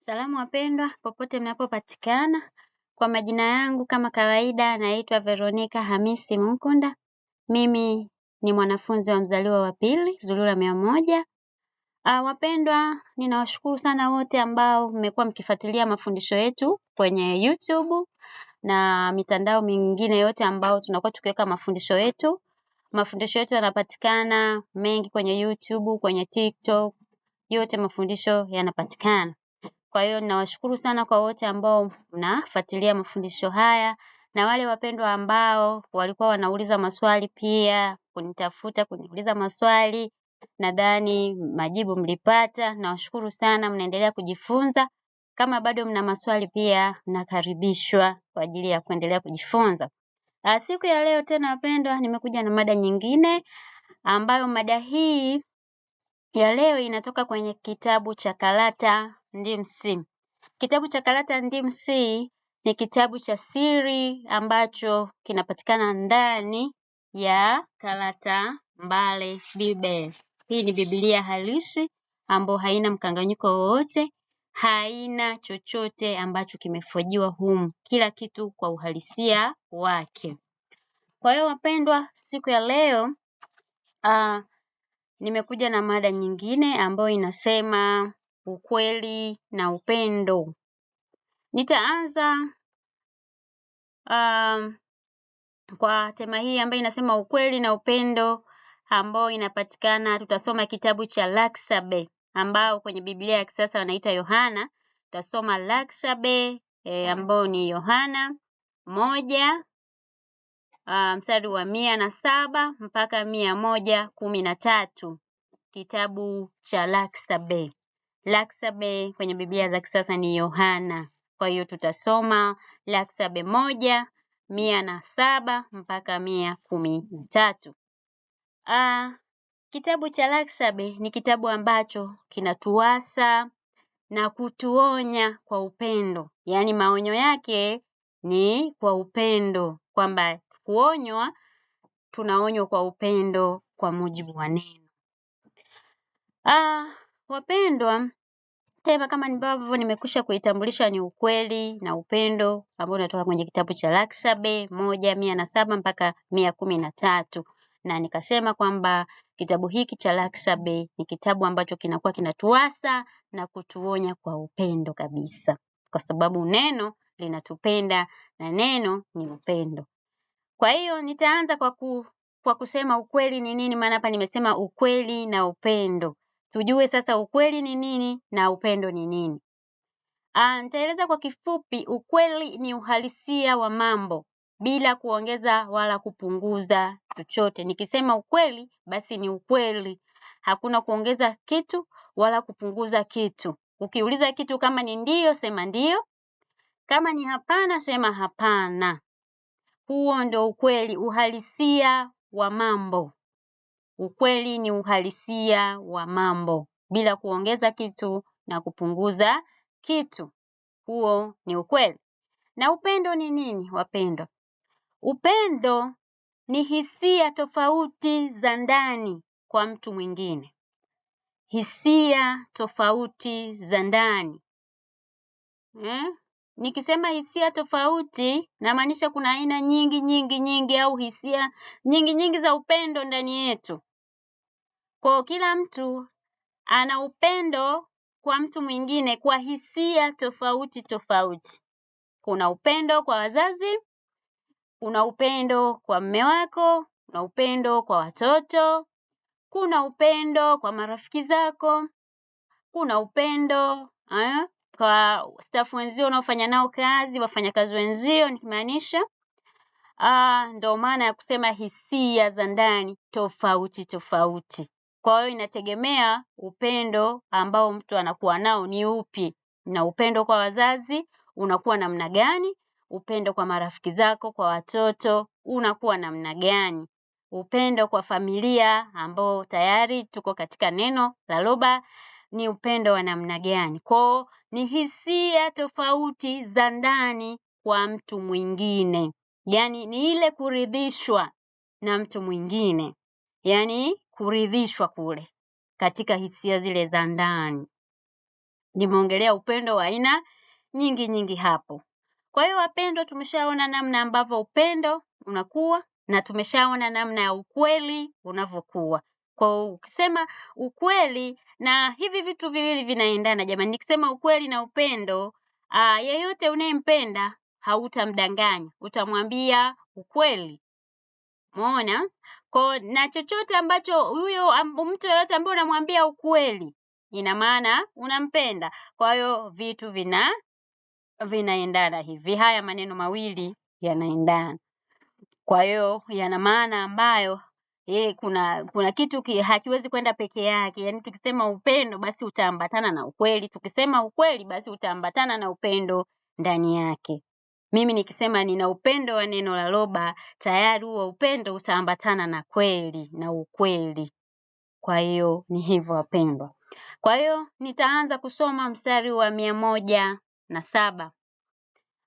Salamu wapendwa, popote mnapopatikana. Kwa majina yangu kama kawaida naitwa Veronica Hamisi Mkunda. Mimi ni mwanafunzi wa mzaliwa wa pili, Zulura 100. Wapendwa, ninawashukuru sana wote ambao mmekuwa mkifuatilia mafundisho yetu kwenye YouTube na mitandao mingine yote ambao tunakuwa tukiweka mafundisho yetu. Mafundisho yetu yanapatikana mengi kwenye YouTube, kwenye TikTok, yote mafundisho yanapatikana. Kwa hiyo ninawashukuru sana kwa wote ambao mnafuatilia mafundisho haya na wale wapendwa ambao walikuwa wanauliza maswali pia kunitafuta kuniuliza maswali, nadhani majibu mlipata. Nawashukuru sana, mnaendelea kujifunza. Kama bado mna maswali pia mnakaribishwa kwa ajili ya kuendelea kujifunza. Siku ya leo tena wapendwa, nimekuja na mada nyingine ambayo mada hii ya leo inatoka kwenye kitabu cha Karata Ndimu C. Kitabu cha Karata Ndimu C ni kitabu cha siri ambacho kinapatikana ndani ya Karata Mbale Bible. Hii ni Biblia halisi ambayo haina mkanganyiko wowote, haina chochote ambacho kimefojiwa humu. Kila kitu kwa uhalisia wake. Kwa hiyo wapendwa, siku ya leo nimekuja na mada nyingine ambayo inasema ukweli na upendo. Nitaanza kwa tema hii ambayo inasema ukweli na upendo ambao inapatikana, tutasoma kitabu cha Laksabe ambao kwenye Biblia ya kisasa wanaita Yohana. Tutasoma Laksabe ambao ni Yohana 1 mstari wa 107 mpaka 113. Kitabu cha Laksabe. Laksabe kwenye Biblia za kisasa ni Yohana. Kwa hiyo tutasoma Laksabe 1:107 mpaka 113. Kitabu cha Laksabe ni kitabu ambacho kinatuasa na kutuonya kwa upendo. Yaani maonyo yake ni kwa upendo, kwamba kuonywa tunaonywa kwa upendo kwa mujibu wa neno. Wapendwa, tema kama ambavyo nimekwisha kuitambulisha ni ukweli na upendo ambao unatoka kwenye kitabu cha Laksabe 1:107 mpaka 113. Na nikasema kwamba kitabu hiki cha Laksabe ni kitabu ambacho kinakuwa kinatuasa na kutuonya kwa upendo kabisa. Kwa sababu neno linatupenda na neno ni upendo. Kwa hiyo nitaanza kwa kusema ukweli ni nini, maana hapa nimesema ukweli na upendo. Tujue sasa ukweli ni nini na upendo ni nini. Nitaeleza kwa kifupi. Ukweli ni uhalisia wa mambo bila kuongeza wala kupunguza chochote. Nikisema ukweli basi ni ukweli. Hakuna kuongeza kitu wala kupunguza kitu. Ukiuliza kitu kama ni ndio, sema ndio. Kama ni hapana, sema hapana. Huo ndio ukweli, uhalisia wa mambo. Ukweli ni uhalisia wa mambo bila kuongeza kitu na kupunguza kitu. Huo ni ukweli. Na upendo ni nini, wapendwa? Upendo ni hisia tofauti za ndani kwa mtu mwingine. Hisia tofauti za ndani. Nikisema hisia tofauti, namaanisha kuna aina nyingi au hisia nyingi za upendo ndani yetu. Kwa kila mtu ana upendo kwa mtu mwingine kwa hisia tofauti. Kuna upendo kwa wazazi, kuna upendo kwa mume wako, kuna upendo kwa watoto, kuna upendo kwa marafiki zako, kuna upendo kwa staff wenzio unaofanya nao kazi, wafanyakazi wenzio nikimaanisha. Ndio maana ya kusema hisia za ndani tofauti. Kwa hiyo inategemea upendo ambao mtu anakuwa nao ni upi. Na upendo kwa wazazi unakuwa namna gani? Upendo kwa marafiki zako, kwa watoto unakuwa namna gani? Upendo kwa familia ambao tayari tuko katika neno la roba ni upendo wa namna gani? Kwa ni hisia tofauti za ndani kwa mtu mwingine. Yaani ni ile kuridhishwa na mtu mwingine. Yaani kuridhishwa kule katika hisia zile za ndani. Nimeongelea upendo wa aina nyingi hapo. Kwa hiyo wapendwa, tumeshaona namna ambavyo upendo unakuwa na tumeshaona namna ya ukweli unavyokuwa. Kwa ukisema ukweli na hivi vitu viwili vinaendana jamani. Nikisema ukweli na upendo, yeyote unayempenda hautamdanganya, utamwambia ukweli. Umeona? Na chochote ambacho huyo mtu yeyote ambaye unamwambia ukweli, ina maana unampenda. Kwa hiyo vitu vinaendana hivi. Haya maneno mawili yanaendana. Kwa hiyo yana maana ambayo kuna kitu hakiwezi kwenda peke yake. Yaani tukisema upendo basi utaambatana na ukweli. Tukisema ukweli basi utaambatana na upendo ndani yake. Mimi nikisema nina upendo wa neno la Roba, tayari huo upendo utaambatana na kweli na ukweli. Kwa hiyo ni hivyo wapendwa. Kwa hiyo nitaanza kusoma mstari wa 107.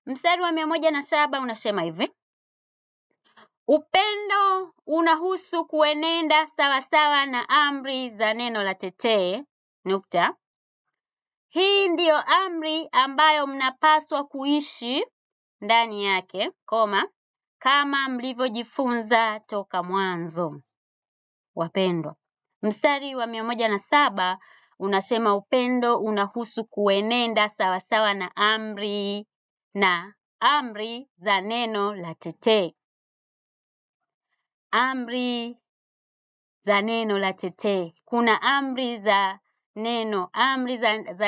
Mstari wa 107 unasema hivi: upendo unahusu kuenenda sawasawa na amri za neno la tetee. Hii ndiyo amri ambayo mnapaswa kuishi ndani yake, kama mlivyojifunza toka mwanzo. Wapendwa, mstari wa 107 unasema upendo unahusu kuenenda sawasawa na amri za neno la tetee. Amri za neno la tetee. Kuna amri za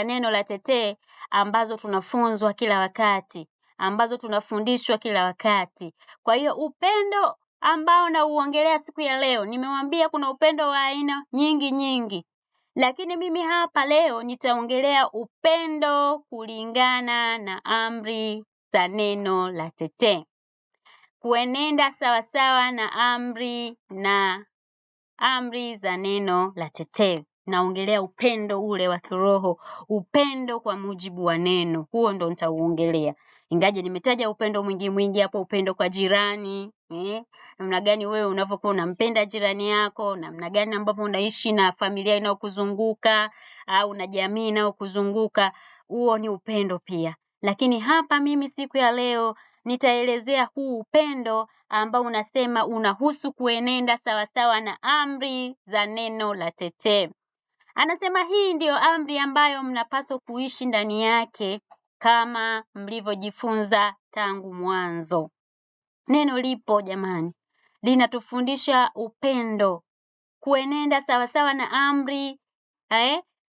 neno la tetee ambazo tunafunzwa kila wakati, ambazo tunafundishwa kila wakati. Kwa hiyo upendo ambao nauongelea siku ya leo, nimewambia kuna upendo wa aina nyingi. Lakini mimi hapa leo nitaongelea upendo kulingana na amri za neno la tetee. Kuenenda sawasawa na amri za neno la tetee. Naongelea upendo ule wa kiroho, upendo kwa mujibu wa neno. Huo ndo nitauongelea. Ingaje nimetaja upendo mwingi hapo, upendo kwa jirani, namna gani wewe unavyokuwa unampenda jirani yako, namna gani ambavyo unaishi na familia inayokuzunguka au na jamii inayokuzunguka, huo ni upendo pia. Lakini hapa mimi siku ya leo nitaelezea huu upendo ambao unasema unahusu kuenenda sawasawa na amri za neno la tetee. Anasema hii ndiyo amri ambayo mnapaswa kuishi ndani yake kama mlivyojifunza tangu mwanzo. Neno lipo jamani, linatufundisha upendo, kuenenda sawasawa na amri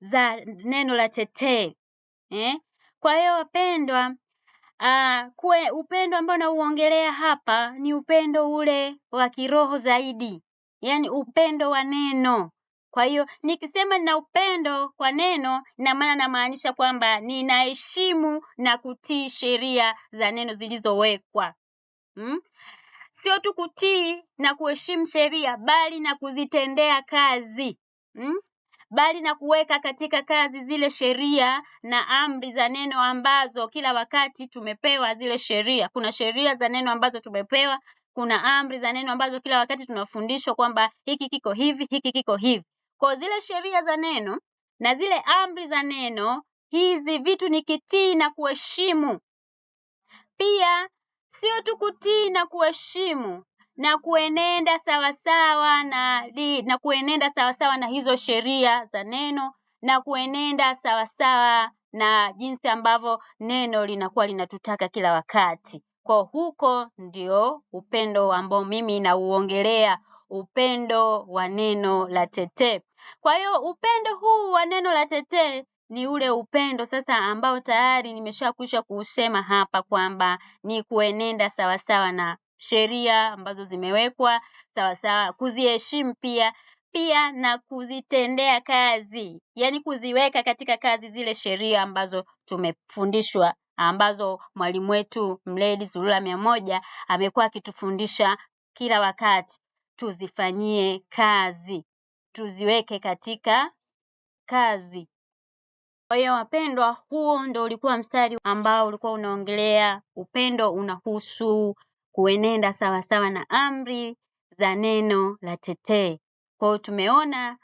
za neno la tetee. Kwa hiyo wapendwa, upendo ambao nauongelea hapa ni upendo ule wa kiroho zaidi, yaani upendo wa neno. Kwa hiyo nikisema nina upendo kwa neno, ina maana namaanisha kwamba ninaheshimu na kutii sheria za neno zilizowekwa. Sio tu kutii na kuheshimu sheria, bali na kuzitendea kazi. Bali na kuweka katika kazi zile sheria na amri za neno ambazo kila wakati tumepewa zile sheria. Kuna sheria za neno ambazo tumepewa, kuna amri za neno ambazo kila wakati tunafundishwa kwamba hiki kiko hivi, hiki kiko hivi. Kwa zile sheria za neno na zile amri za neno, hizi vitu nikitii na kuheshimu. Pia sio tu kutii na kuheshimu na kuenenda sawasawa na hizo sheria za neno, na kuenenda sawasawa na jinsi ambavyo neno linakuwa linatutaka kila wakati. Kwa huko ndio upendo ambao mimi nauongelea, upendo wa neno la tetee. Kwa hiyo upendo huu wa neno la tetee ni ule upendo sasa ambao tayari nimeshakwisha kusema hapa kwamba ni kuenenda sawasawa na sheria ambazo zimewekwa, sawasawa kuziheshimu pia na kuzitendea kazi. Yaani kuziweka katika kazi zile sheria ambazo tumefundishwa, ambazo mwalimu wetu mleli Zulula 100 amekuwa akitufundisha kila wakati. Tuzifanyie kazi, tuziweke katika kazi. Kwa hiyo wapendwa, huo ndo ulikuwa mstari ambao ulikuwa unaongelea upendo unahusu kuenenda sawasawa na amri za neno la tetee. Kwa hiyo tumeona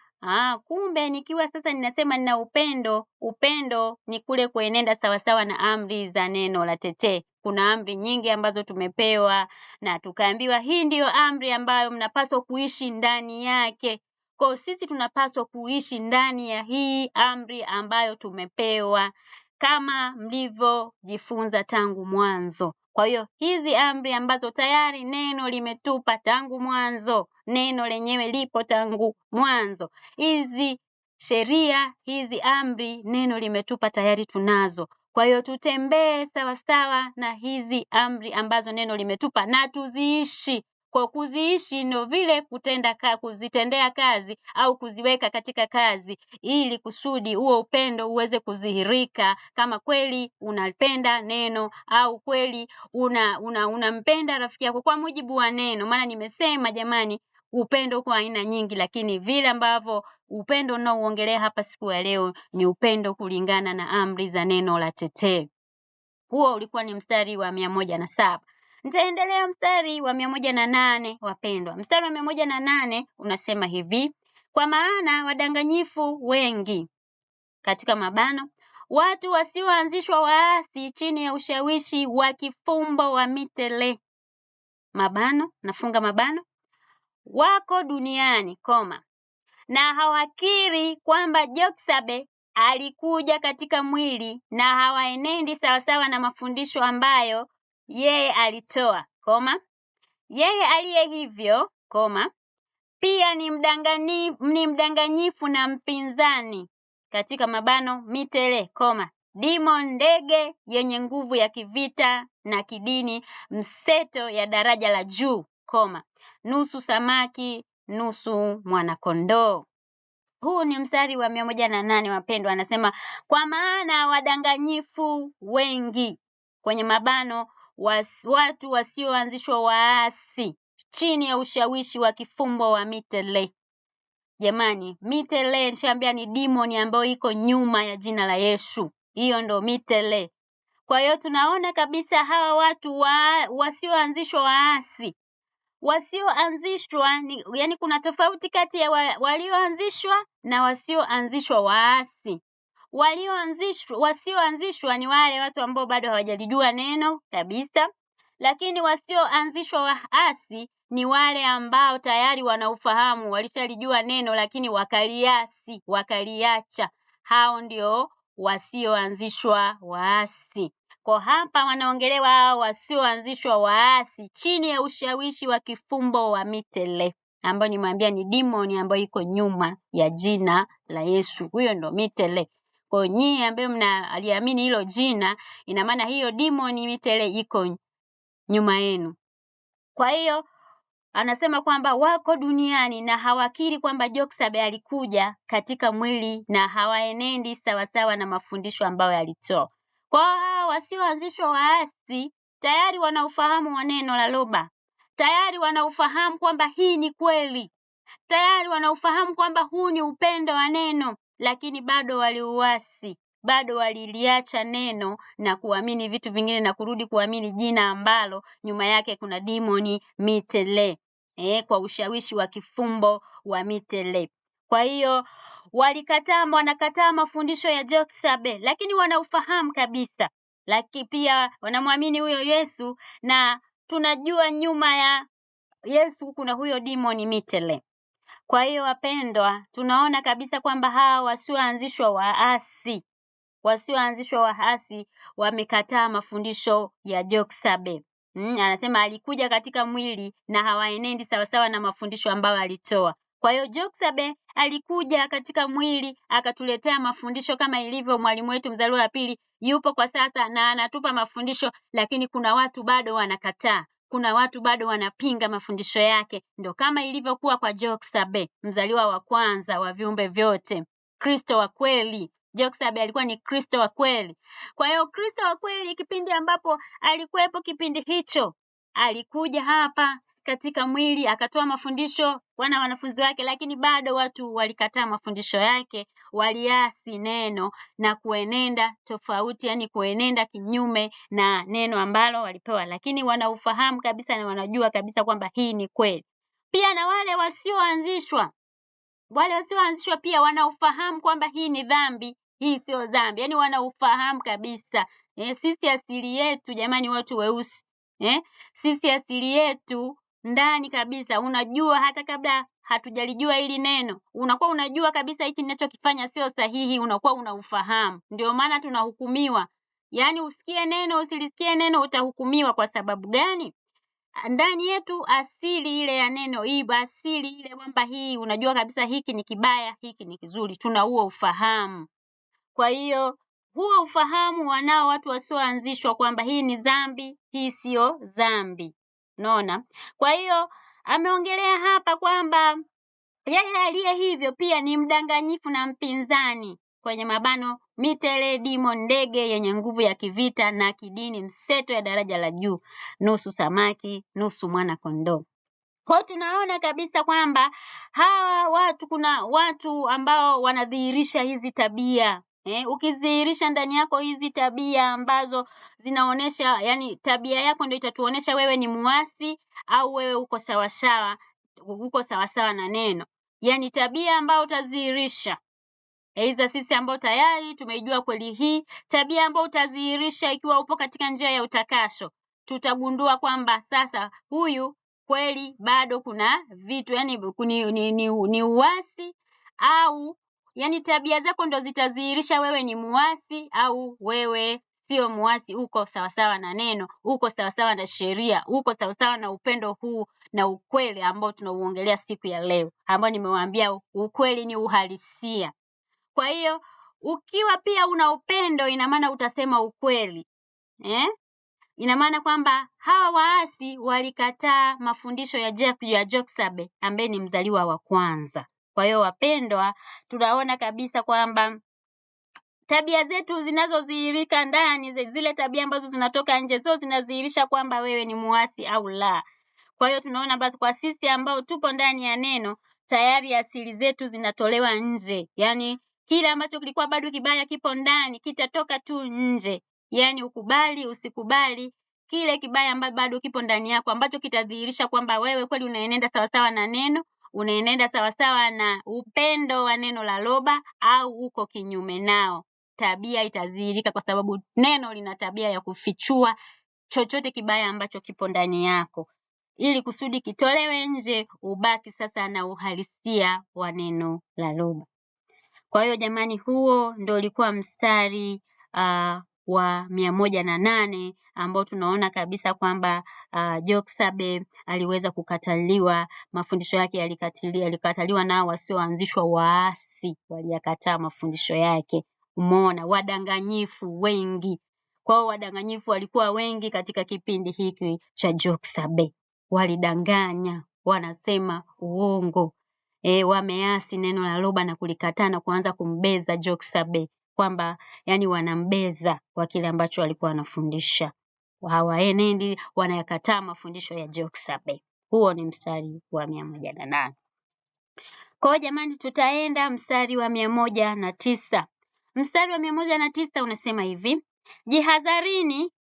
Kumbe nikiwa sasa ninasema nina upendo, upendo ni kule kuenenda sawasawa na amri za neno la tetee. Kuna amri nyingi ambazo tumepewa na tukaambiwa hii ndiyo amri ambayo mnapaswa kuishi ndani yake. Kwa sisi tunapaswa kuishi ndani ya hii amri ambayo tumepewa kama mlivyojifunza tangu mwanzo. Kwa hiyo hizi amri ambazo tayari neno limetupa tangu mwanzo, neno lenyewe lipo tangu mwanzo. Hizi sheria, hizi amri, neno limetupa tayari tunazo. Kwa hiyo tutembee sawasawa na hizi amri ambazo neno limetupa na tuziishi. Kwa kuziishi ndio vile kuzitendea kazi au kuziweka katika kazi ili kusudi huo upendo uweze kudhihirika kama kweli unapenda neno au kweli unampenda rafiki yako kwa mujibu wa neno. Maana nimesema jamani, upendo kwa aina nyingi, lakini vile ambavyo upendo unaoongelea hapa siku ya leo ni upendo kulingana na amri za neno la tetee. Huo ulikuwa ni mstari wa 107. Nitaendelea mstari wa 108 wapendwa. Mstari wa 108 unasema hivi: kwa maana wadanganyifu wengi katika mabano, watu wasioanzishwa waasi chini ya ushawishi wa kifumbo wa mitele, mabano, nafunga mabano, wako duniani, na hawakiri kwamba Joksabe alikuja katika mwili na hawaenendi sawasawa na mafundisho ambayo yeye alitoa, yeye aliye hivyo, pia ni mdanganyifu na mpinzani katika mabano mitele, demon, ndege yenye nguvu ya kivita na kidini, mseto ya daraja la juu, nusu samaki nusu mwanakondoo. Huu ni mstari wa 108 wapendwa, anasema kwa maana wadanganyifu wengi kwenye mabano watu wasioanzishwa waasi chini ya ushawishi wa kifumbo wa mitele. Jamani, mitele nishaambia ni demon ambayo iko nyuma ya jina la Yesu. Hiyo ndo mitele. Kwa hiyo tunaona kabisa hawa watu wasioanzishwa waasi. Wasioanzishwa yani kuna tofauti kati ya walioanzishwa na wasioanzishwa waasi. Wasioanzishwa ni wale watu ambao bado hawajalijua neno kabisa, lakini wasioanzishwa waasi ni wale ambao tayari wanaufahamu, walishalijua neno lakini wakaliasi, wakaliacha. Hao ndio wasioanzishwa waasi. Kwa hapa wanaongelewa hao wasioanzishwa waasi chini ya ushawishi wa kifumbo wa mitele, ambao nimwambia ni demon ambayo iko nyuma ya jina la Yesu. Huyo ndo mitele. Kwa nyinyi ambao mnaliamini hilo jina, ina maana hiyo demon mitele iko nyuma yenu. Kwa hiyo anasema kwamba wako duniani na hawakiri kwamba Joksabe alikuja katika mwili na hawaenendi sawasawa na mafundisho ambayo alitoa. Kwa hao wasioanzishwa waasi tayari wanaufahamu wa neno la Loba. Tayari wanaufahamu kwamba hii ni kweli. Tayari wanaufahamu kwamba huu ni upendo wa neno, lakini bado waliuasi. Bado waliliacha neno na kuamini vitu vingine na kurudi kuamini jina ambalo nyuma yake kuna demoni mitele. Kwa ushawishi wa kifumbo wa mitele. Kwa hiyo wanakataa mafundisho ya Joksabe, lakini wanaufahamu kabisa. Lakini pia wanamwamini huyo Yesu, na tunajua nyuma ya Yesu kuna huyo demoni mitele. Kwa hiyo wapendwa, tunaona kabisa kwamba hawa wasioanzishwa waasi wamekataa mafundisho ya Joksabe. Anasema alikuja katika mwili na hawaenendi sawasawa na mafundisho ambayo alitoa. Kwa hiyo Joksabe alikuja katika mwili akatuletea mafundisho kama ilivyo mwalimu wetu mzaliwa wa pili yupo kwa sasa na anatupa mafundisho, lakini kuna watu bado wanakataa. Kuna watu bado wanapinga mafundisho yake, ndo kama ilivyokuwa kwa Joksabe, mzaliwa wa kwanza wa viumbe vyote, Kristo wa kweli. Joksabe alikuwa ni Kristo wa kweli. Kwa hiyo Kristo wa kweli kipindi ambapo alikuwepo kipindi hicho, alikuja hapa katika mwili akatoa mafundisho wana wanafunzi wake, lakini bado watu walikataa mafundisho yake, waliasi neno na kuenenda tofauti, yani kuenenda kinyume na neno ambalo walipewa, lakini wanaufahamu kabisa na wanajua kabisa kwamba hii ni kweli. Pia na wale wasioanzishwa wale wasioanzishwa pia wanaufahamu kwamba hii ni dhambi, hii sio dhambi. Yaani wanaufahamu kabisa. Sisi asili yetu jamani, watu weusi. Sisi asili yetu ndani kabisa, unajua hata kabla hatujalijua hili neno, unakuwa unajua kabisa hichi ninachokifanya sio sahihi, unakuwa unaufahamu. Ndio maana tunahukumiwa. Yaani usikie neno usilisikie neno utahukumiwa. Kwa sababu gani? Ndani yetu asili ile ya neno hii, asili ile kwamba hii unajua kabisa hiki ni kibaya, hiki ni kizuri, tuna huo ufahamu. Kwa hiyo huo ufahamu wanao watu wasioanzishwa kwamba hii ni dhambi, hii sio dhambi. Unaona? Kwa hiyo ameongelea hapa kwamba yeye aliye hivyo pia ni mdanganyifu na mpinzani, kwenye mabano mitele, demon, ndege yenye nguvu ya kivita na kidini, mseto ya daraja la juu, nusu samaki, nusu mwana kondoo. Kwa tunaona kabisa kwamba hawa watu, kuna watu ambao wanadhihirisha hizi tabia. Ukidhihirisha ndani yako hizi tabia ambazo zinaonesha, yani tabia yako ndio itatuonesha wewe ni muasi au wewe uko sawasawa na neno. Yani tabia ambayo utadhihirisha, aidha sisi ambao tayari tumeijua kweli hii, tabia ambayo utadhihirisha ikiwa upo katika njia ya utakasho, tutagundua kwamba sasa huyu kweli bado kuna vitu, yani ni uasi, au yani tabia zako ndo zitadhihirisha wewe ni muasi au wewe sio muasi, uko sawasawa na neno, uko sawasawa na sheria, uko sawasawa na upendo huu na ukweli ambao tunauongelea siku ya leo, ambao nimewaambia ukweli ni uhalisia. Kwa hiyo ukiwa pia una upendo, ina maana utasema ukweli. Ina maana kwamba hawa waasi walikataa mafundisho ya Joksabe ambaye ni mzaliwa wa kwanza. Kwa hiyo wapendwa, tunaona kabisa kwamba tabia zetu zinazodhihirika ndani, zile tabia ambazo zinatoka nje, zote zinadhihirisha kwamba wewe ni muasi au la. Kwa hiyo tunaona basi kwa sisi ambao tupo ndani ya neno, tayari asili zetu zinatolewa nje. Yaani kile ambacho kilikuwa bado kibaya kipo ndani, kitatoka tu nje. Yaani ukubali usikubali, kile kibaya ambacho bado kipo ndani yako ambacho kitadhihirisha kwamba wewe kweli unaenenda sawasawa na neno, unaenenda sawasawa na upendo wa neno la Loba, au uko kinyume nao. Tabia itadhihirika kwa sababu neno lina tabia ya kufichua chochote kibaya ambacho kipo ndani yako, ili kusudi kitolewe nje, ubaki sasa na uhalisia wa neno la Loba. Kwa hiyo jamani, huo ndio ulikuwa mstari wa 108 ambao tunaona kabisa kwamba Joksabe aliweza kukataliwa, mafundisho yake yalikataliwa nao wasioanzishwa waasi, waliyakataa mafundisho yake. Umeona, wadanganyifu wengi. Kwa hiyo wadanganyifu walikuwa wengi katika kipindi hiki cha Joksabe. Walidanganya, wanasema uongo. Wameasi neno la Loba na kulikataa na kuanza kumbeza Joksabe, kwamba yani wanambeza kwa kile ambacho walikuwa wanafundisha. Hawaenendi, wanayakataa mafundisho ya Joksabe. Huo ni mstari wa 108. Kwa hiyo jamani, tutaenda mstari wa 109. Mstari wa 109 unasema hivi: jihadharini,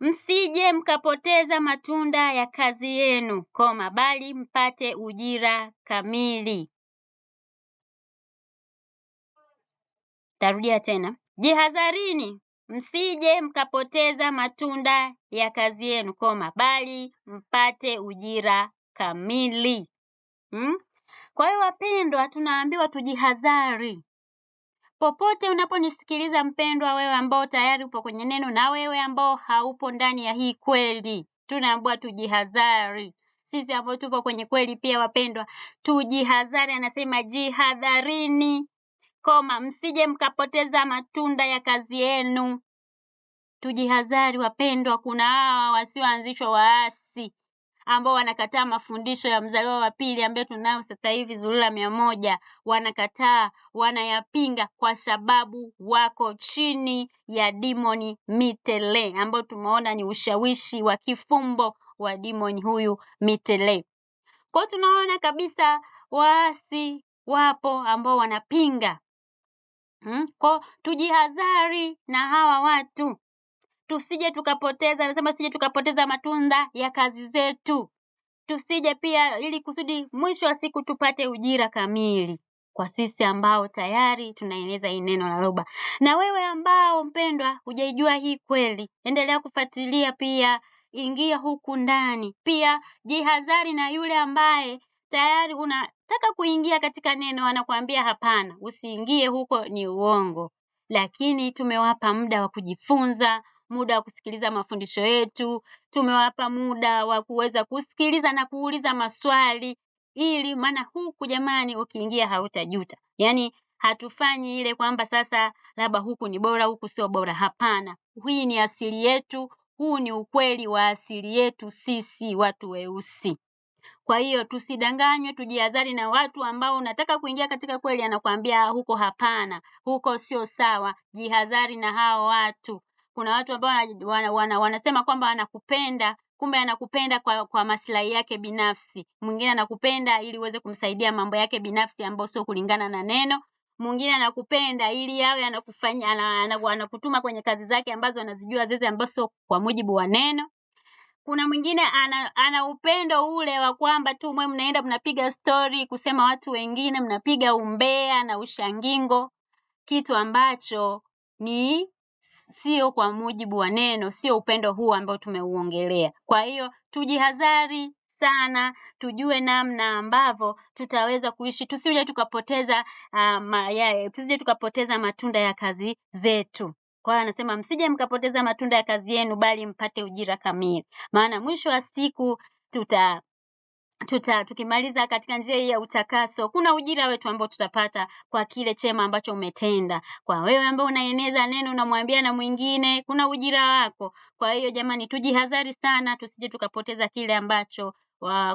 msije mkapoteza matunda ya kazi yenu, bali mpate ujira kamili. Tarudia tena. Jihadharini, msije mkapoteza matunda ya kazi yenu, bali mpate ujira kamili. Kwa hiyo wapendwa, tunaambiwa tujihadhari. Popote unaponisikiliza mpendwa, wewe ambao tayari upo kwenye neno na wewe ambao haupo ndani ya hii kweli, tunaambiwa tujihadhari. Sisi ambao tupo kwenye kweli pia wapendwa, tujihadhari. Anasema jihadharini, msije mkapoteza matunda ya kazi yenu. Tujihadhari wapendwa, kuna hawa wasioanzishwa waasi ambao wanakataa mafundisho ya mzaliwa wa pili ambaye tunao sasa hivi Zulula 100. Wanakataa, wanayapinga kwa sababu wako chini ya demoni mitele, ambao tumeona ni ushawishi wa kifumbo wa demoni huyu mitele. Kwa tunaona kabisa waasi wapo ambao wanapinga. Kwa tujihadhari na hawa watu, tusije tukapoteza, anasema tusije tukapoteza matunda ya kazi zetu. tusije pia, ili kusudi mwisho wa siku tupate ujira kamili kwa sisi ambao tayari tunaeneza hii neno la roba. Na wewe ambao mpendwa hujaijua hii kweli, endelea kufuatilia pia, ingia huku ndani. Pia jihadhari na yule ambaye tayari unataka kuingia katika neno, anakuambia hapana, usiingie huko, ni uongo. Lakini tumewapa muda wa kujifunza, muda wa kusikiliza mafundisho yetu, tumewapa muda wa kuweza kusikiliza na kuuliza maswali, ili maana huku jamani, ukiingia hautajuta. Yaani hatufanyi ile kwamba sasa labda huku ni bora, huku sio bora. Hapana, hii ni asili yetu, huu ni ukweli wa asili yetu sisi watu weusi. Kwa hiyo tusidanganywe, tujihadhari na watu ambao unataka kuingia katika kweli, anakuambia huko hapana, huko sio sawa. Jihadhari na hao watu. Kuna watu ambao wanasema kwamba anakupenda, kumbe anakupenda kwa maslahi yake binafsi. Mwingine anakupenda ili uweze kumsaidia mambo yake binafsi ambayo sio kulingana na neno. Mwingine anakupenda ili yawe anakufanya anakutuma kwenye kazi zake ambazo anazijua zile ambazo kwa mujibu wa neno. Kuna mwingine ana upendo ule wa kwamba tu mwe mnaenda mnapiga story kusema watu wengine, mnapiga umbea na ushangingo, kitu ambacho ni sio kwa mujibu wa neno, sio upendo huu ambao tumeuongelea. Kwa hiyo tujihadhari sana, tujue namna ambavyo tutaweza kuishi, tusije tukapoteza matunda ya kazi zetu. Kwa hiyo anasema msije mkapoteza matunda ya kazi yenu, bali mpate ujira kamili. Maana mwisho wa siku tukimaliza katika njia hii ya utakaso, kuna ujira wetu ambao tutapata kwa kile chema ambacho umetenda. Kwa wewe ambao unaeneza neno, unamwambia na mwingine, kuna ujira wako. Kwa hiyo jamani, tujihadhari sana, tusije tukapoteza kile ambacho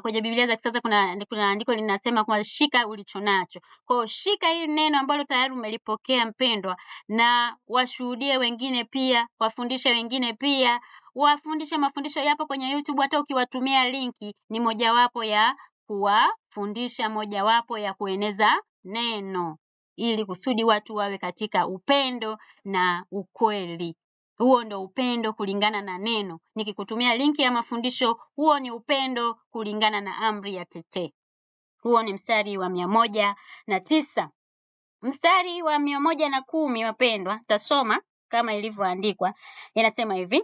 kwenye Biblia za kisasa kuna andiko linasema kwa shika ulichonacho. Kwa hiyo shika hili neno ambalo tayari umelipokea mpendwa, na washuhudie wengine pia, wafundishe wengine pia. Wafundishe, mafundisho yapo kwenye YouTube, hata ukiwatumia linki ni mojawapo ya kuwafundisha, mojawapo ya kueneza neno, ili kusudi watu wawe katika upendo na ukweli. Huo ndio upendo kulingana na neno. Nikikutumia linki ya mafundisho, huo ni upendo kulingana na amri ya Tetee. Huo ni mstari wa 109. Mstari wa 110 wapendwa, tasoma kama ilivyoandikwa. Inasema hivi: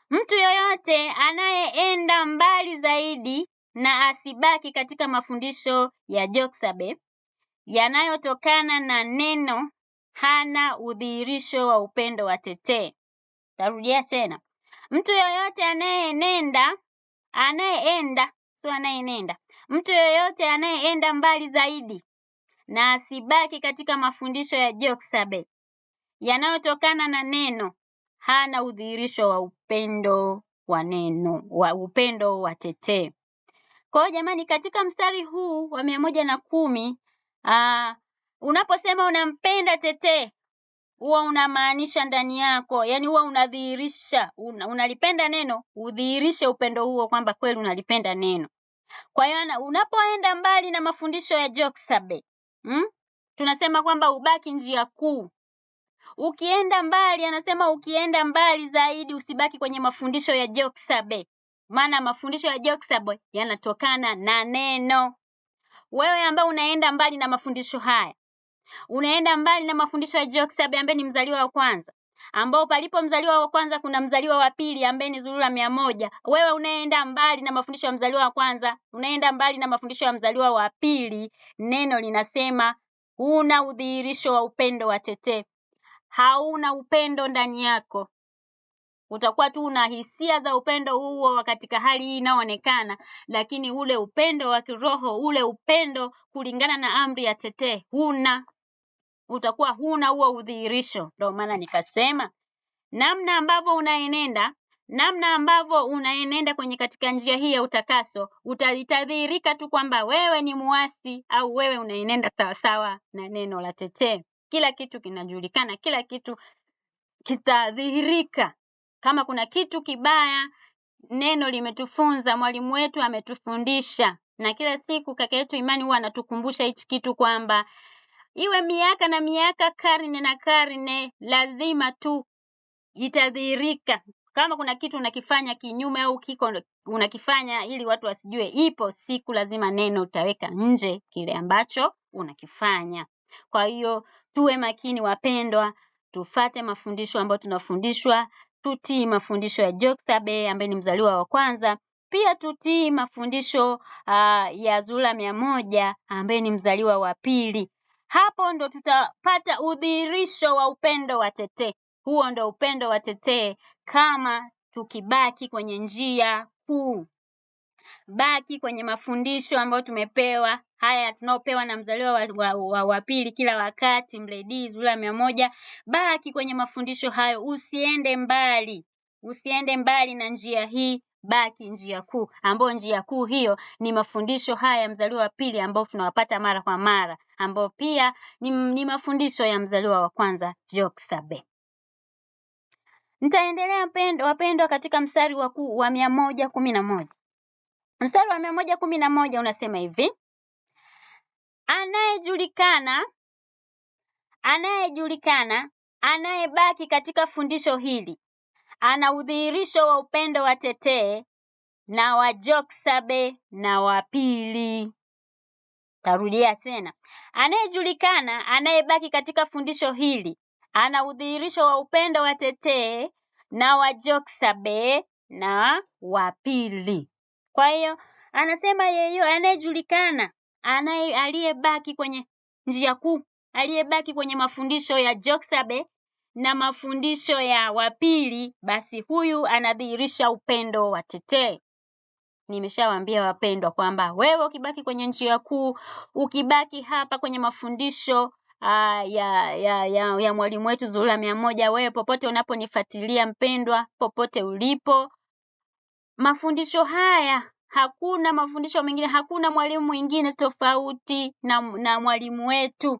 mtu yoyote anayeenda mbali zaidi na asibaki katika mafundisho ya Joksabe yanayotokana na neno, hana udhihirisho wa upendo wa Tetee. Tarudia tena. Mtu yoyote mtu yoyote anayeenda mbali zaidi na asibaki katika mafundisho ya Joksabe yanayotokana na neno, hana udhihirisho wa upendo wa neno, wa upendo wa Tetee. Kwa hiyo jamani, katika mstari huu wa 110, unaposema unampenda Tetee, huwa unamaanisha ndani yako, yani huwa unadhihirisha, unalipenda neno, udhihirishe upendo huo kwamba kweli unalipenda neno. Kwa hiyo unapoenda mbali na mafundisho ya Joksabe, tunasema kwamba ubaki njia kuu. Ukienda mbali, anasema ukienda mbali zaidi, usibaki kwenye mafundisho ya Joksabe. Maana mafundisho ya Joksabe yanatokana na neno. Wewe ambao unaenda mbali na mafundisho haya, unaenda mbali na mafundisho ya Joksabe ambaye ni mzaliwa wa kwanza, ambao palipo mzaliwa wa kwanza kuna mzaliwa wa pili ambaye ni Zulula 100. Wewe unaenda mbali na mafundisho ya mzaliwa wa kwanza, unaenda mbali na mafundisho ya mzaliwa wa pili. Neno linasema huna udhihirisho wa upendo wa Tetee. Hauna upendo ndani yako. Utakuwa tu una hisia za upendo huo katika hali hii inayoonekana, lakini ule upendo wa kiroho, ule upendo kulingana na amri ya Tetee huna. Utakuwa huna huo udhihirisho. Ndio maana nikasema namna ambavyo unaenenda kwenye katika njia hii ya utakaso, utadhihirika tu kwamba wewe ni muasi au wewe unaenenda sawasawa na neno la Tetee. Kila kitu kinajulikana, kila kitu kitadhihirika. Kama kuna kitu kibaya, neno limetufunza, mwalimu wetu ametufundisha. Na kila siku kaka yetu Imani huwa anatukumbusha hichi kitu kwamba iwe miaka na miaka, karne na karne, lazima tu itadhihirika. Kama kuna kitu unakifanya kinyume au unakifanya ili watu wasijue. Ipo siku lazima neno utaweka nje kile ambacho unakifanya. Kwa hiyo tuwe makini wapendwa, tufate mafundisho ambayo tunafundishwa, tutii mafundisho ya Joksabe ambaye ni mzaliwa wa kwanza. Pia tutii mafundisho ya Zulura 100 ambaye ni mzaliwa wa pili. Hapo ndo tutapata udhihirisho wa upendo wa Tetee. Huo ndo upendo wa Tetee kama tukibaki kwenye njia kuu. Baki kwenye mafundisho ambayo tumepewa, haya tunaopewa na mzaliwa wa pili kila wakati, mledi Zulura 100. Baki kwenye mafundisho hayo, usiende mbali. Usiende mbali na njia hii, baki njia kuu. Ambayo njia kuu hiyo ni mafundisho haya mzaliwa wa pili ambao tunawapata mara kwa mara, ambao pia ni mafundisho ya mzaliwa wa kwanza Joksabe. Nitaendelea wapendwa katika mstari wa 111. Mstari wa 111 unasema hivi: Anayejulikana, anayebaki katika fundisho hili, ana udhihirisho wa upendo wa Tetee na wa Joksabe na wa pili. Tarudia tena. Anayejulikana, anayebaki katika fundisho hili, ana udhihirisho wa upendo wa Tetee na wa Joksabe na wa pili. Kwa hiyo anasema yeyote anayejulikana, aliyebaki kwenye njia kuu, aliyebaki kwenye mafundisho ya Joksabe na mafundisho ya wa pili, basi huyu anadhihirisha upendo wa Tetee. Nimeshawaambia wapendwa kwamba wewe ukibaki kwenye njia kuu, ukibaki hapa kwenye mafundisho ya mwalimu wetu Zulura 100, wewe popote unaponifuatilia mpendwa, popote ulipo, mafundisho haya, hakuna mafundisho mengine, hakuna mwalimu mwingine tofauti na mwalimu wetu.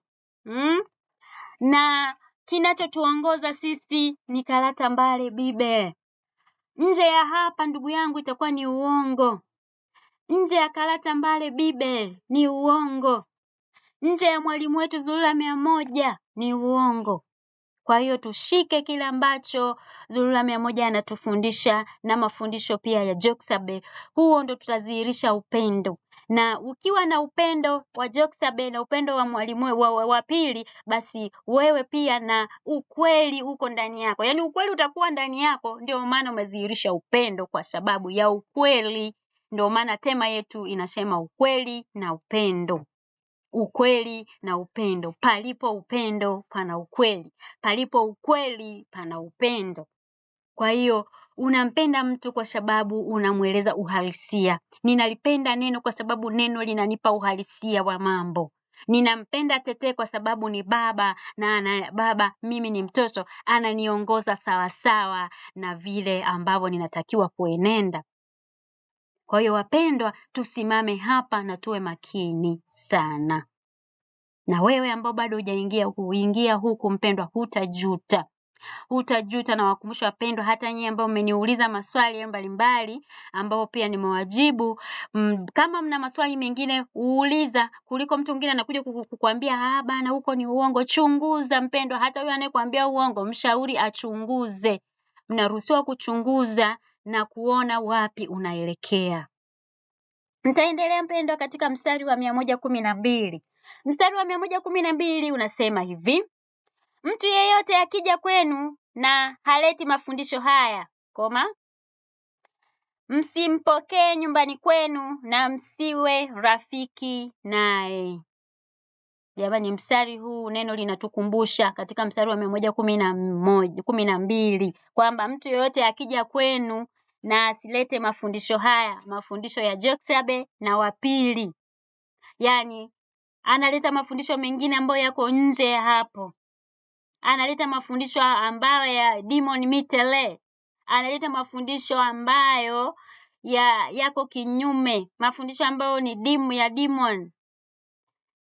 Na kinachotuongoza sisi ni Karata Mbale Bible. Nje ya hapa ndugu yangu itakuwa ni uongo. Nje ya Karata Mbale Bible ni uongo. Nje ya mwalimu wetu Zulura 100 ni uongo. Kwa hiyo tushike kile ambacho Zulura 100 anatufundisha na mafundisho pia ya Joksabe. Huo ndo tutadhihirisha upendo. Na ukiwa na upendo wa Joksabe na upendo wa mwalimu wa pili, basi wewe pia na ukweli uko ndani yako. Yaani ukweli utakuwa ndani yako, ndio maana umedhihirisha upendo kwa sababu ya ukweli. Ndio maana tema yetu inasema ukweli na upendo. Ukweli na upendo. Palipo upendo pana ukweli. Palipo ukweli pana upendo. Kwa hiyo unampenda mtu kwa sababu unamueleza uhalisia. Ninalipenda neno kwa sababu neno linanipa uhalisia wa mambo. Ninampenda Tetee kwa sababu ni baba na baba, mimi ni mtoto, ananiongoza sawasawa na vile ambavyo ninatakiwa kuenenda. Kwa hiyo wapendwa, tusimame hapa na tuwe makini sana. Na wewe ambao bado hujaingia huku mpendwa, hutajuta. Hutajuta, na wakumbusha wapendwa, hata nyinyi ambao mmeniuliza maswali mbalimbali ambao pia nimewajibu. Kama mna maswali mengine uuliza, kuliko mtu mwingine anakuja kukuambia bana huko ni uongo. Chunguza mpendwa, hata huyo anayekwambia uongo, mshauri achunguze. Mnaruhusiwa kuchunguza na kuona wapi unaelekea. Nitaendelea mpendwa katika mstari wa 112. Mstari wa 112 unasema hivi: Mtu yeyote akija kwenu na haleti mafundisho haya, msimpokee nyumbani kwenu na msiwe rafiki naye. Jamani, mstari huu neno linatukumbusha katika mstari wa 112 kwamba mtu yeyote akija kwenu na asilete mafundisho haya, mafundisho ya Joksabe na wa pili. Yaani analeta mafundisho mengine ambayo yako nje ya hapo. Analeta mafundisho ambayo ya Demon Mitele. Analeta mafundisho ambayo yako kinyume, mafundisho ambayo ni demon.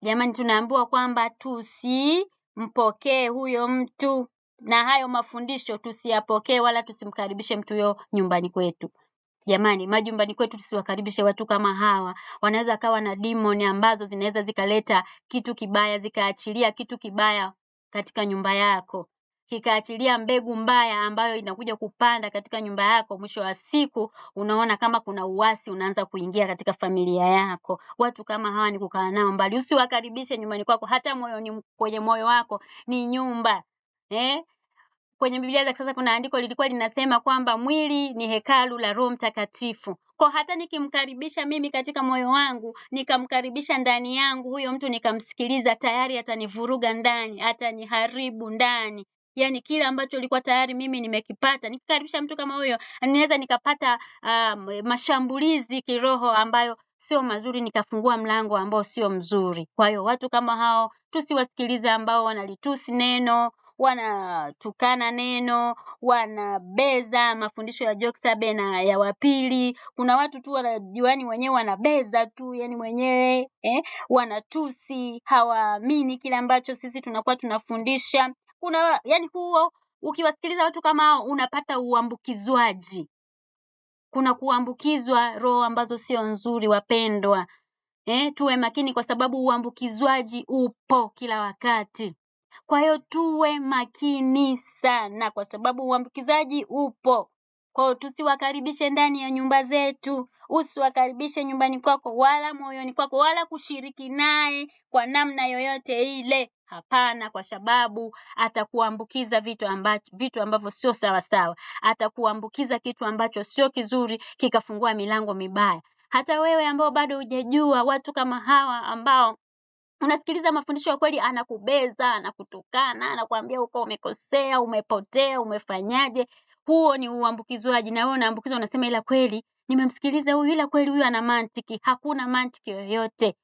Jamani, tunaambiwa kwamba tusimpokee huyo mtu, na hayo mafundisho tusiyapokee wala tusimkaribishe mtu huyo nyumbani kwetu. Jamani, majumbani kwetu tusiwakaribishe watu kama hawa. Wanaweza kawa na demon ambazo zinaweza zikaleta kitu kibaya, zikaachilia kitu kibaya katika nyumba yako. kikaachilia mbegu mbaya ambayo inakuja kupanda katika nyumba yako. Mwisho wa siku unaona kama kuna uasi unaanza kuingia katika familia yako. Watu kama hawa ni kukaa nao mbali. Usiwakaribishe nyumbani kwako, hata kwenye moyo wako ni nyumba. Kwenye Biblia za kisasa kuna andiko lilikuwa linasema kwamba mwili ni hekalu la Roho Mtakatifu. Kwa hata nikimkaribisha mimi katika moyo wangu, nikamkaribisha ndani yangu, huyo mtu nikamsikiliza, tayari atanivuruga ndani, ataniharibu ndani. Yaani kile ambacho ilikuwa tayari mimi nimekipata, nikikaribisha mtu kama huyo, ninaweza nikapata mashambulizi kiroho ambayo sio mazuri, nikafungua mlango ambao sio mzuri. Kwa hiyo watu kama hao tusiwasikilize, ambao wanalitusi neno, wanatukana neno, wanabeza mafundisho ya Joksabe na ya Wapili. Kuna watu tu wanajuani wenyewe wanabeza tu, yani wenyewe wanatusi, hawaamini kile ambacho sisi tunakuwa tunafundisha. Yani huo ukiwasikiliza watu kama hao unapata uambukizwaji. Kuna kuambukizwa roho ambazo sio nzuri, wapendwa. Tuwe makini kwa sababu uambukizwaji upo kila wakati. Kwa hiyo tuwe makini sana kwa sababu uambukizaji upo. Kwa hiyo tusiwakaribishe ndani ya nyumba zetu, usiwakaribishe nyumbani kwako wala moyoni kwako wala kushiriki naye kwa namna yoyote ile. Hapana, kwa sababu atakuambukiza vitu ambavyo sio sawa sawa. Atakuambukiza kitu ambacho sio kizuri, kikafungua milango mibaya. Hata wewe ambao bado hujajua, watu kama hawa ambao unasikiliza mafundisho ya kweli, anakubeza, anakutukana, anakuambia uko umekosea, umepotea, umefanyaje. Huo ni uambukizwaji, na wewe unaambukizwa, unasema ila kweli nimemsikiliza huyu, ila kweli huyu ana mantiki. Hakuna mantiki yoyote.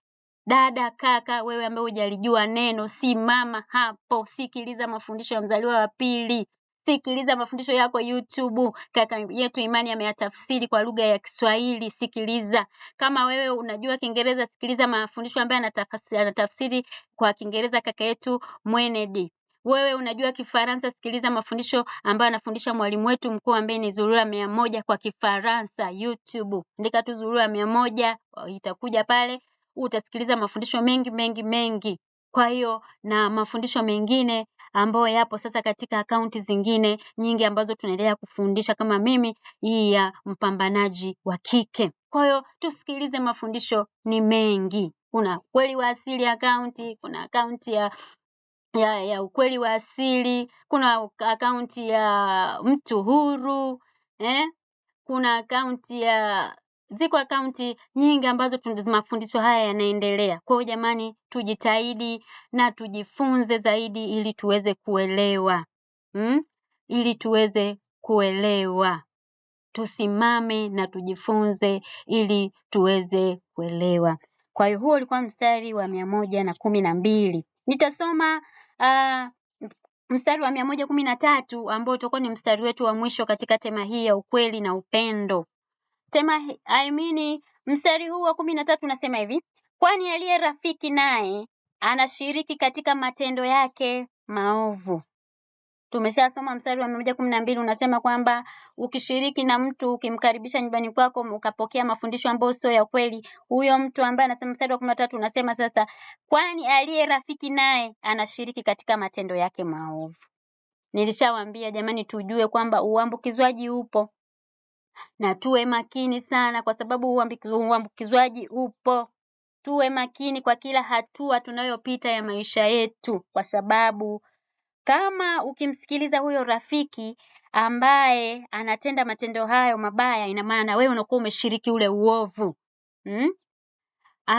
Dada, kaka, wewe ambaye hujalijua neno, simama hapo, sikiliza mafundisho ya Mzaliwa wa Pili. Sikiliza mafundisho yako YouTube. Kaka yetu Imani ameyatafsiri kwa lugha ya Kiswahili, sikiliza. Kama wewe unajua Kiingereza, sikiliza mafundisho ambayo anatafsiri kwa Kiingereza kaka yetu Mwenedi. Wewe unajua Kifaransa, sikiliza mafundisho ambayo anafundisha mwalimu wetu mkuu ambaye ni Zulura 100 kwa Kifaransa YouTube. Andika tu Zulura 100 itakuja pale, utasikiliza mafundisho mengi. Kwa hiyo na mafundisho mengine ambayo yapo sasa katika akaunti zingine nyingi ambazo tunaendelea kufundisha, kama mimi hii ya mpambanaji wa kike. Kwa hiyo tusikilize, mafundisho ni mengi. Kuna Ukweli wa Asili akaunti, kuna akaunti ya Ukweli wa Asili, kuna akaunti ya Mtu Huru, kuna akaunti ziko akaunti nyingi ambazo mafundisho haya yanaendelea. Kwa hiyo jamani, tujitahidi na tujifunze zaidi ili tuweze kuelewa. Ili tuweze kuelewa. Tusimame na tujifunze ili tuweze kuelewa. Kwa hiyo huo ulikuwa mstari wa 112. Nitasoma mstari wa 113 ambao utakuwa ni mstari wetu wa mwisho katika tema hii ya ukweli na upendo. Mstari huu wa 13 unasema hivi: kwani aliye rafiki naye anashiriki katika matendo yake maovu. Tumeshasoma mstari wa 112 unasema kwamba ukishiriki na mtu, ukimkaribisha nyumbani kwako, ukapokea mafundisho ambayo sio ya kweli, huyo mtu ambaye anasema, mstari wa 13 unasema sasa, kwani aliye rafiki naye anashiriki katika matendo yake maovu. Nilishawaambia jamani, tujue kwamba uambukizwaji upo. Na tuwe makini sana kwa sababu uambukizwaji upo. Tuwe makini kwa kila hatua tunayopita ya maisha yetu, kwa sababu kama ukimsikiliza huyo rafiki ambaye anatenda matendo hayo mabaya, ina maana wewe unakuwa umeshiriki ule uovu.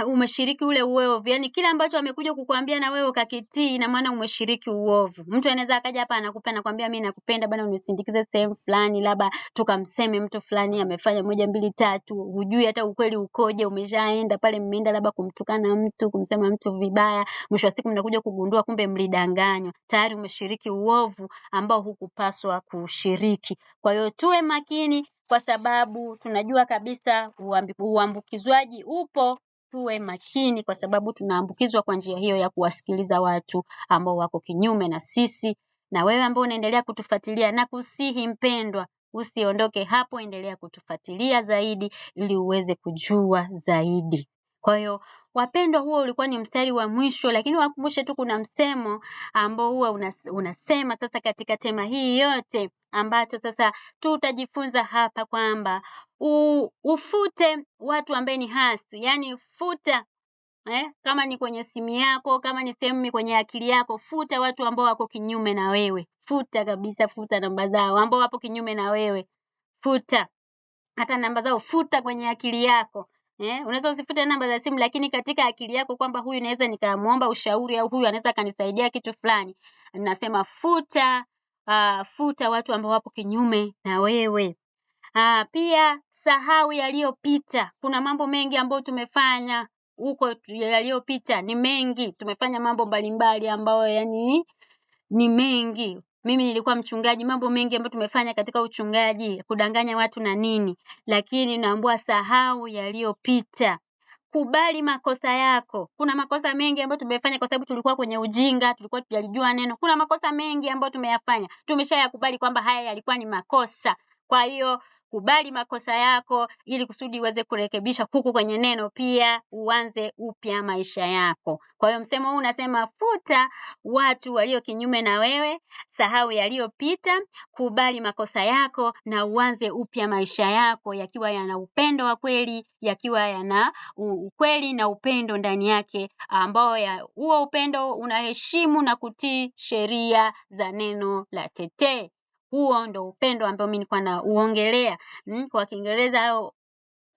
Umeshiriki ule uovu. Yaani kila ambacho amekuja kukuambia na wewe ukakitii, ina maana umeshiriki uovu. Mtu anaweza akaja hapa anakupenda, nakwambia mimi nakupenda bwana, unisindikize sehemu fulani, labda tukamseme mtu fulani amefanya 1 2 3, hujui hata ukweli ukoje, umeshaenda pale, mmeenda labda kumtukana mtu, kumsema mtu vibaya, mwisho wa siku mnakuja kugundua kumbe mlidanganywa. Tayari umeshiriki uovu ambao hukupaswa kushiriki. Kwa hiyo tuwe makini kwa sababu tunajua kabisa uambukizwaji upo. Tuwe makini kwa sababu tunaambukizwa kwa njia hiyo ya kuwasikiliza watu ambao wako kinyume na sisi. Na wewe ambao unaendelea kutufuatilia, na kusihi mpendwa, usiondoke hapo, endelea kutufuatilia zaidi ili uweze kujua zaidi. Kwa hiyo wapendwa, huo ulikuwa ni mstari wa mwisho, lakini wakumbushe tu kuna msemo ambao huwa unasema sasa katika tema hii yote, ambacho sasa tutajifunza hapa kwamba ufute watu ambao ni hasi, yani futa kama ni kwenye simu yako, kama ni sehemu kwenye akili yako, futa watu ambao wako kinyume na wewe. Futa kabisa, futa namba zao ambao wapo kinyume na wewe. Futa. Hata namba zao futa kwenye akili yako. Unaweza usifute namba za simu, lakini katika akili yako kwamba huyu naweza nikamuomba ushauri au huyu anaweza kanisaidia kitu fulani. Nasema futa, futa watu ambao wapo kinyume na wewe. Pia sahau yaliyopita. Kuna mambo mengi ambayo tumefanya huko yaliyopita, ni mengi. Tumefanya mambo mbalimbali ambayo yani ni mengi. Mimi nilikuwa mchungaji, mambo mengi ambayo tumefanya katika uchungaji, kudanganya watu na nini. Lakini naambiwa sahau yaliyopita. Kubali makosa yako. Kuna makosa mengi ambayo tumefanya kwa sababu tulikuwa kwenye ujinga, tulikuwa tujalijua neno. Kuna makosa mengi ambayo tumeyafanya. Tumeshayakubali kwamba haya yalikuwa ni makosa. Kwa hiyo kubali makosa yako ili kusudi uweze kurekebisha huku kwenye neno, pia uanze upya maisha yako. Kwa hiyo msemo huu unasema futa watu walio kinyume na wewe, sahau yaliyopita, kubali makosa yako na uanze upya maisha yako yakiwa yana upendo wa kweli, yakiwa yana ukweli na upendo ndani yake, ambao huo upendo unaheshimu na kutii sheria za neno la tetee. Huo ndo upendo ambao mimi nilikuwa nauongelea. Kwa Kiingereza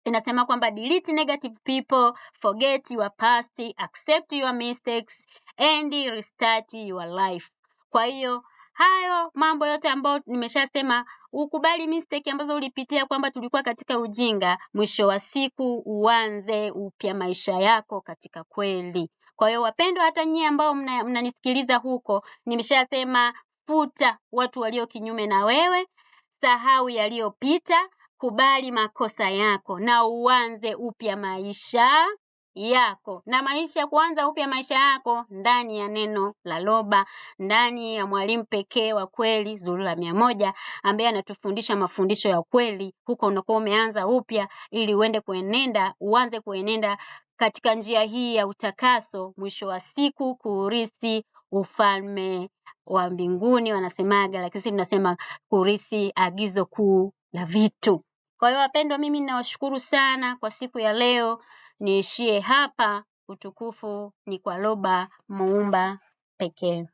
inasema kwamba delete negative people, forget your past, accept your mistakes and restart your life. Kwa hiyo hayo mambo yote ambayo nimeshasema, ukubali mistake ambazo ulipitia kwamba tulikuwa katika ujinga, mwisho wa siku uanze upya maisha yako katika kweli. Kwa hiyo wapendwa, hata nyie ambao mnanisikiliza huko, nimeshasema futa watu walio kinyume na wewe, sahau yaliyopita, kubali makosa yako na uanze upya maisha yako. Na maisha, kuanza upya maisha yako ndani ya neno la Loba, ndani ya mwalimu pekee wa kweli Zulula 100, ambaye anatufundisha mafundisho ya kweli. Huko unakuwa umeanza upya ili uanze kuenenda katika njia hii ya utakaso, mwisho wa siku kuurithi ufalme wa mbinguni wanasemaga, lakini sisi tunasema kurithi agizo kuu la vitu. Kwa hiyo wapendwa, mimi ninawashukuru sana kwa siku ya leo. Niishie hapa. Utukufu ni kwa Loba Muumba pekee.